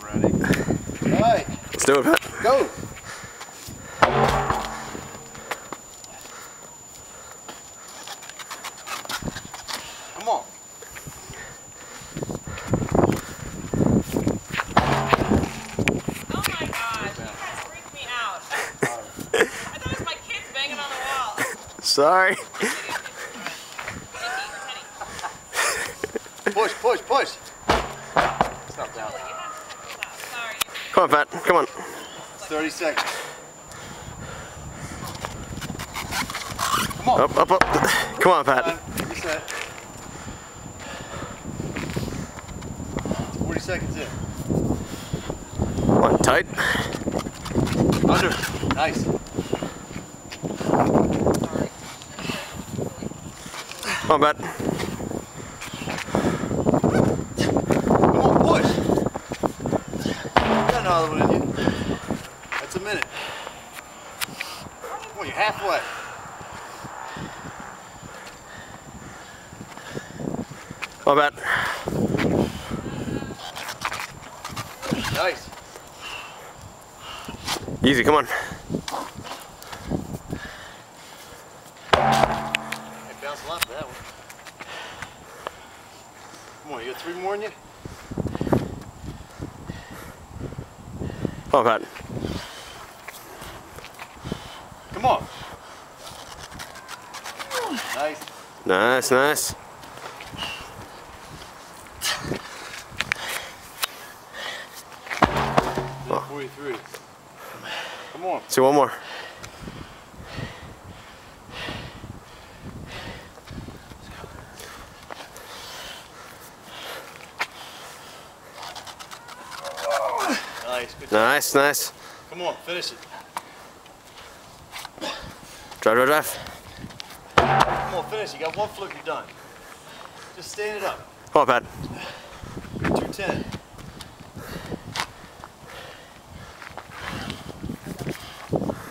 Ready. All right. Let's do it, Pat. Go. Come on. Oh my gosh, you guys freaked me out. I thought it was my kids banging on the wall. Sorry. Push, push, push. Stop down. Sorry. Come on, Pat. Come on. It's 30 seconds. Come on. Up, up, up. Come on, Pat. Reset. 40 seconds in. Come on, tight. Under. Nice. Come on, Pat. Come on, push. Got another one in you. That's a minute. Come on, you're halfway. Come on, Pat. Nice. Easy, come on. Hey, bounce a lot for that one. Come on, you got 3 more in you? Come on, Pat. Come on. Nice. Nice, nice. Oh. 43. Come on. See one more. Nice. Good job. Nice, nice. Come on, finish it. Drive, drive, drive. Come on, finish it. You got one flip, you're done. Just stand it up. Come on, Pat. 210.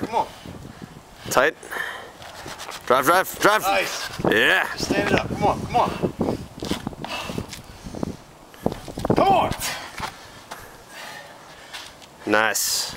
Come on. Tight. Drive, drive, drive. Nice. Yeah. Just stand it up. Come on, come on. Come on. Nice.